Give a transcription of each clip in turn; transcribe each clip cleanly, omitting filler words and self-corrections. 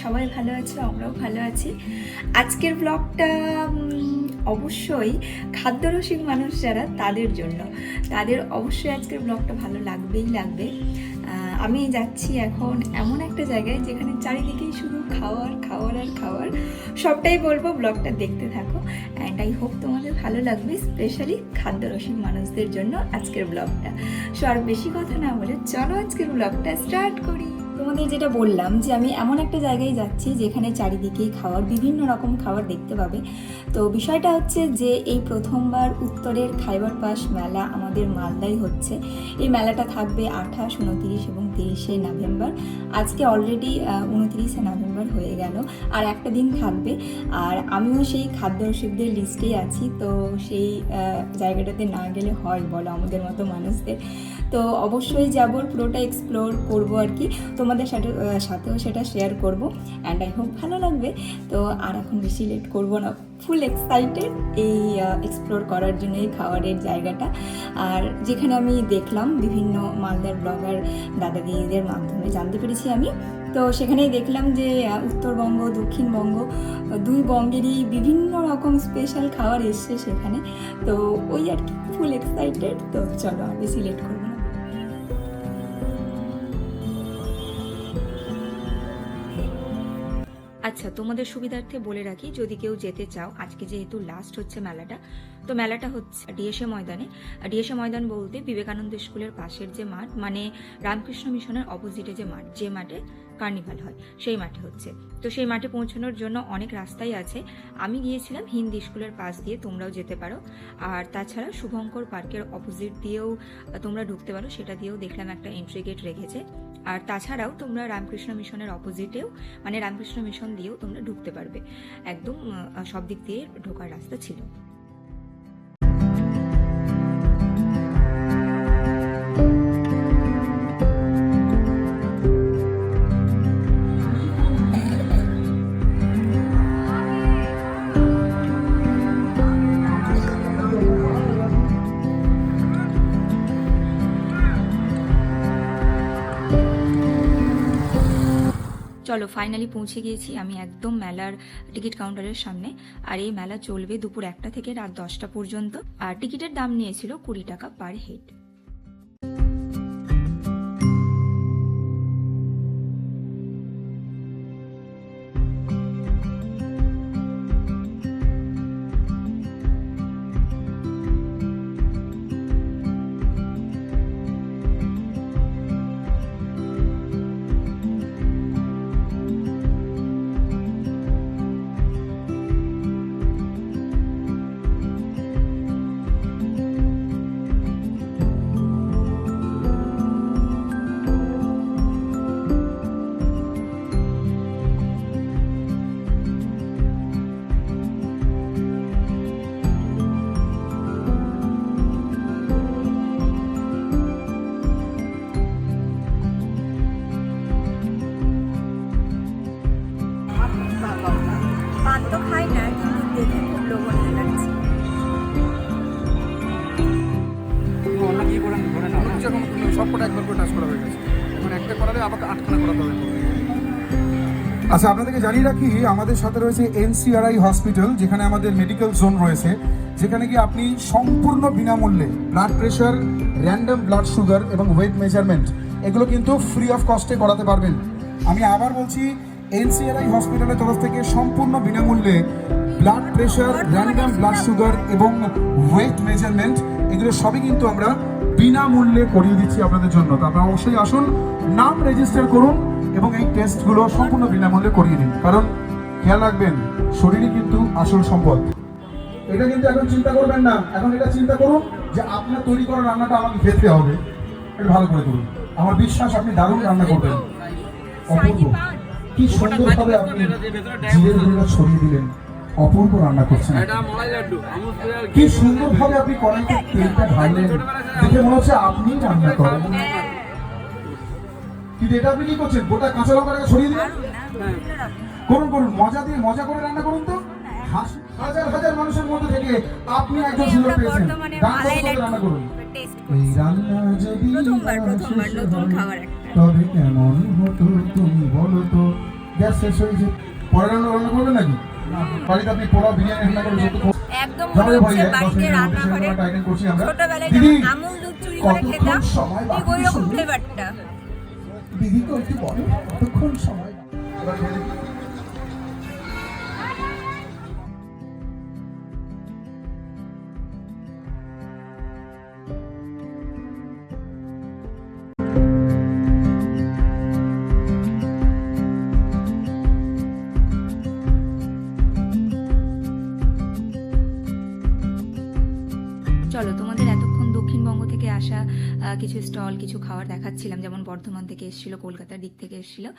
সবাই ভালো আছো, আমরাও ভালো আছি। আজকের ব্লগটা অবশ্যই খাদ্যরসিক মানুষ যারা তাদের জন্য, তাদের অবশ্যই আজকের ব্লগটা ভালো লাগবেই লাগবে। আমি যাচ্ছি এখন এমন একটা জায়গায় যেখানে চারিদিকেই শুধু খাওয়ার খাওয়ার আর খাওয়ার। সবটাই বলবো, ব্লগটা দেখতে থাকো অ্যান্ড আই হোপ তোমাদের ভালো লাগবে, স্পেশালি খাদ্যরসিক মানুষদের জন্য আজকের ব্লগটা। সো আর বেশি কথা না বলে চলো আজকের ব্লগটা স্টার্ট করি। তোমাদের যেটা বললাম যে আমি এমন একটা জায়গায় যাচ্ছি যেখানে চারিদিকেই খাওয়ার, বিভিন্ন রকম খাবার দেখতে পাবে। তো বিষয়টা হচ্ছে যে এই প্রথমবার উত্তরের খাইবার পাস মেলা আমাদের মালদায় হচ্ছে। এই মেলাটা থাকবে 28, 29 এবং 30শে নভেম্বর। আজকে অলরেডি 29শে নভেম্বর হয়ে গেল, আর একটা দিন থাকবে। আর আমিও সেই খাদ্যরসিকদের লিস্টেই আছি। তো সেই জায়গাটাতে না গেলে হয় বলো আমাদের মতো মানুষদের? তো অবশ্যই যাব, পুরোটা এক্সপ্লোর করব আর কি, তোমাদের সাথেও সেটা শেয়ার করব অ্যান্ড আই হোপ ভালো লাগবে। তো আর এখন বেশি লেট করব না, ফুল এক্সাইটেড এই এক্সপ্লোর করার জন্য এই খাবারের জায়গাটা। আর যেখানে আমি দেখলাম বিভিন্ন মালদার ব্লগার দাদা দিদিদের মাধ্যমে জানতে পেরেছি আমি, তো সেখানেই দেখলাম যে উত্তরবঙ্গ দক্ষিণবঙ্গ দুই বঙ্গেরই বিভিন্ন রকম স্পেশাল খাবার এসছে সেখানে। তো ওই আর কি, ফুল এক্সাইটেড। তো চলো আর বেশি লেট করবো না। আচ্ছা, তোমাদের সুবিধার্থে বলে রাখি, যদি কেউ যেতে চাও, আজকে যেহেতু লাস্ট হচ্ছে মেলাটা, তো মেলাটা হচ্ছে ডিএসএ ময়দানে। ডিএসএ ময়দান বলতে বিবেকানন্দ স্কুলের পাশের যে মাঠ, মানে রামকৃষ্ণ মিশনের অপোজিটে যে মাঠ, যে মাঠে কার্নিভাল হয় সেই মাঠে হচ্ছে। তো সেই মাঠে পৌঁছানোর জন্য অনেক রাস্তাই আছে। আমি গিয়েছিলাম হিন্দি স্কুলের পাশ দিয়ে, তোমরাও যেতে পারো। আর তাছাড়া শুভঙ্কর পার্কের অপোজিট দিয়েও তোমরা ঢুকতে পারো, সেটা দিয়েও দেখলাম একটা এন্ট্রি গেট রেখেছে। আর তাছাড়াও তোমরা রামকৃষ্ণ মিশনের অপোজিটেও, মানে রামকৃষ্ণ মিশন দিয়েও তোমরা ঢুকতে পারবে। একদম সব দিক দিয়ে ঢোকার রাস্তা ছিল। চলো ফাইনালি পৌঁছে গিয়েছি আমি একদম মেলার টিকিট কাউন্টারের সামনে। আর এই মেলা চলবে দুপুর 1টা থেকে রাত 10টা পর্যন্ত। আর টিকিটের দাম নিয়েছিল 20 টাকা পার হেড। পান তো খাই না, কিন্তু দেখে খুব লোভনীয় লাগছে। আচ্ছা, আপনাদেরকে জানিয়ে রাখি আমাদের সাথে রয়েছে এনসিআরআই হসপিটাল, যেখানে আমাদের মেডিকেল জোন রয়েছে, যেখানে কি আপনি সম্পূর্ণ বিনামূল্যে blood pressure, random blood sugar এবং ওয়েট মেজারমেন্ট এগুলো কিন্তু ফ্রি অফ কস্টে করাতে পারবেন। আমি আবার বলছি, এনসিআরআই হসপিটালের তরফ থেকে সম্পূর্ণ বিনামূল্যে blood pressure, random blood sugar এবং ওয়েট মেজারমেন্ট এগুলো সবই কিন্তু আমরা বিনামূল্যে করিয়ে দিচ্ছি আপনাদের জন্য। তো আপনারা অবশ্যই আসুন, নাম রেজিস্টার করুন এবং এই টেস্টগুলো সম্পূর্ণ বিনামূল্যে করিয়ে নিন। কারণ খেয়াল রাখবেন, শরীরই কিন্তু আসল সম্পদ। এটা কিন্তু এখন চিন্তা করবেন না, এখন এটা চিন্তা করুন যে আপনার তৈরি করা রান্নাটা আমাকে খেতে হবে, এটা ভালো করে করুন। আমার বিশ্বাস আপনি দারুণ রান্না করবেন। অপূর্ব, কি সুন্দরভাবে আপনি জিরের গুঁড়োটা ছড়িয়ে দিলেন, অপূর্ব রান্না করছেন। কি সুন্দরভাবে আপনি কড়াইতে তেলটা ঢাললেন, দেখে মনে হচ্ছে আপনিই রান্না করেন। কিন্তু এটা আপনি কি করছেন, গোটা কাঁচা লঙ্কাটাকে ছড়িয়ে দিলেন। করুন করুন, মজা করে রান্না করুন। তো হাজার হাজার মানুষের মধ্যে থেকে আপনি একজন সুযোগ পেয়েছেন, রান্না করুন। এই রান্না যদি তবে কেমন হতো তুমি বলো তো, গ্যাস শেষ হয়েছে, পরে রান্না করবেন নাকি? বাড়িতে আপনি পোড়া বিরিয়ানি রান্না করে যত একদম মনে হচ্ছে বাড়িতে রান্নাঘরে ছোটবেলায় যখন আমুল দুধ চুরি করে খেতাম ঠিক ওই রকম ফ্লেভারটা। দিদি তো একটু বড়, কতক্ষণ সময়? চলো তোমাদের এতক্ষণ দক্ষিণবঙ্গ থেকে আসা কিছু স্টল কিছু খাবার দেখাচ্ছিলাম, যেমন বর্ধমান থেকে এসেছিলো, কলকাতার দিক থেকে এসেছিলো।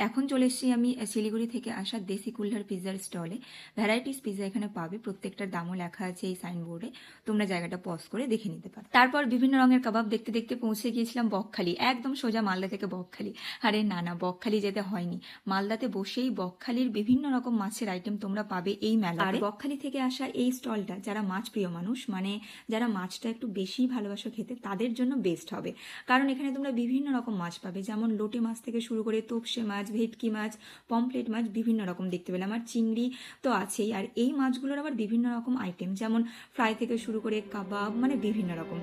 এখন চলে এসেছি আমি শিলিগুড়ি থেকে আসা দেশি কুল্হার পিৎজার স্টলে। ভ্যারাইটিস পিৎজা এখানে পাবে, প্রত্যেকটার দামও লেখা আছে এই সাইনবোর্ডে, তোমরা জায়গাটা পজ করে দেখে নিতে পারো। তারপর বিভিন্ন রঙের কাবাব দেখতে দেখতে পৌঁছে গিয়েছিলাম বকখালি, একদম সোজা মালদা থেকে বকখালি। আরে না বকখালি যেতে হয়নি, মালদাতে বসেই বকখালির বিভিন্ন রকম মাছের আইটেম তোমরা পাবে এই মেলা। আর বকখালি থেকে আসা এই স্টলটা যারা মাছ প্রিয় মানুষ, মানে যারা মাছটা একটু বেশি ভালোবাসো খেতে, তাদের জন্য বেস্ট হবে। কারণ এখানে তোমরা বিভিন্ন রকম মাছ পাবে, যেমন লোটে মাছ থেকে শুরু করে তোপসে মাছ, ভেটকি মাছ, পমপ্লেট মাছ, বিভিন্ন রকম দেখতে পেলাম। আর চিংড়ি তো আছেই, আর এই মাছগুলোর আবার বিভিন্ন রকম আইটেম, যেমন ফ্রাই থেকে শুরু করে কাবাব, মানে বিভিন্ন রকম।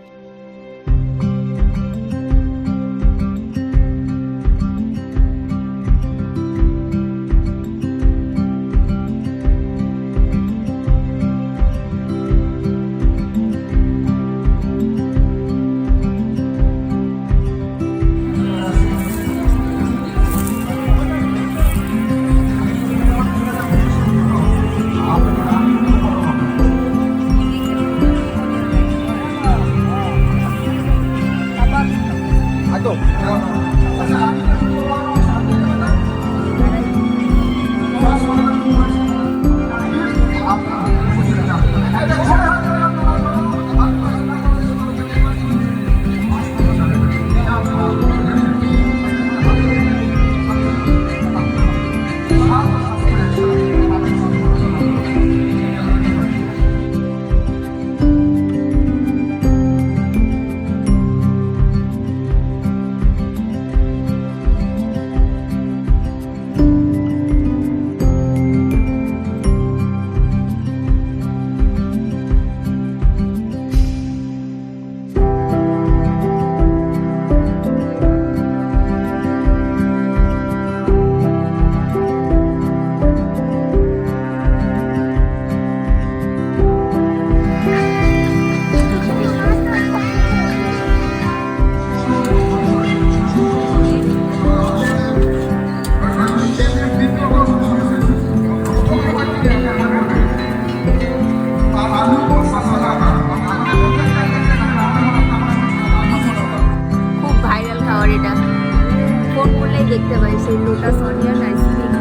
দেখতে পাই সেই লোটাস অনিয়ন আইসক্রিম।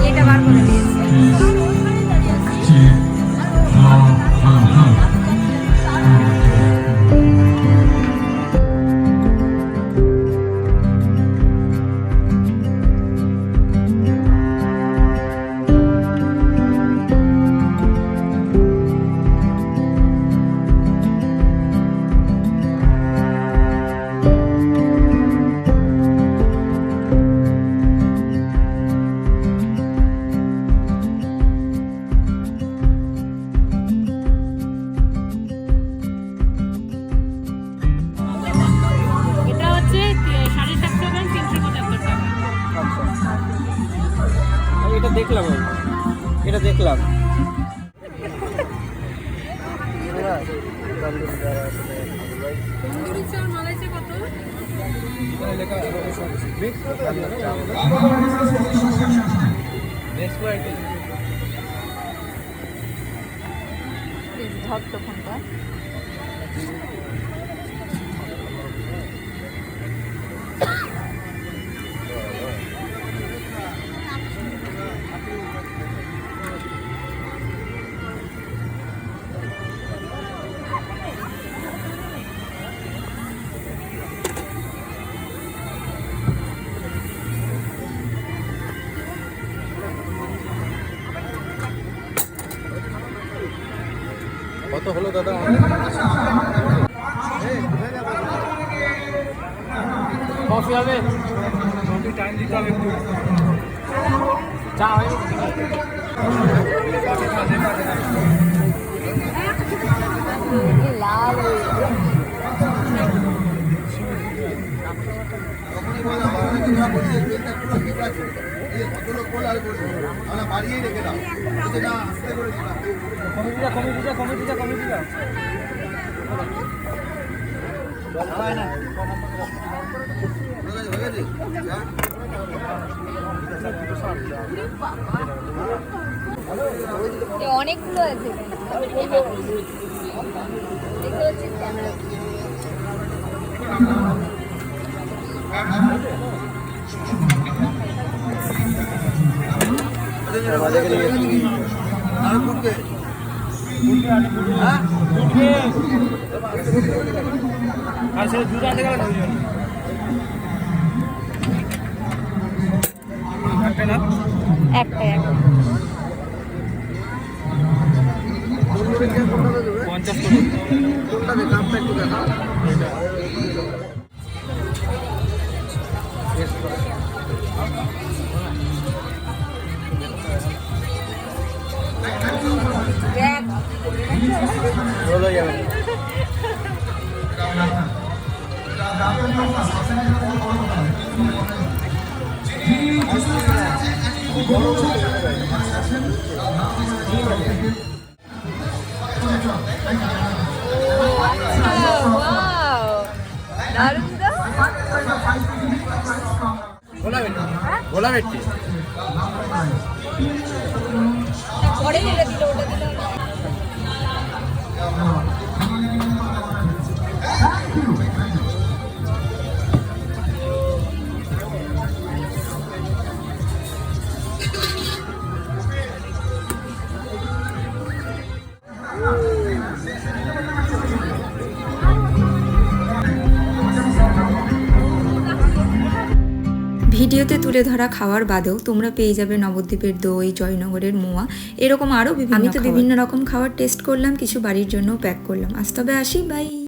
এটা বার করে দিয়েছে। দেখলাম এটা দেখলাম ফোনটা বলো দাদা কফি হবে টাইম দিতে হবে একটু চা হয় লাল কমিটিটা অনেকগুলো আছে দেখতে পাচ্ছিস ক্যামেরা আর সে দুধ আনতে গেল না একটা 50 করে চলে যাবে গোলা বেটি পরে যেটা দিল ওটা দিল ভিডিওতে তুলে ধরা খাওয়ার বাদেও তোমরা পেয়ে যাবে নবদ্বীপের দই, জয়নগরের মোয়া, এরকম আরও বিভিন্ন। আমি তো বিভিন্ন রকম খাবার টেস্ট করলাম, কিছু বাড়ির জন্যও প্যাক করলাম। আজ তবে আসি, বাই।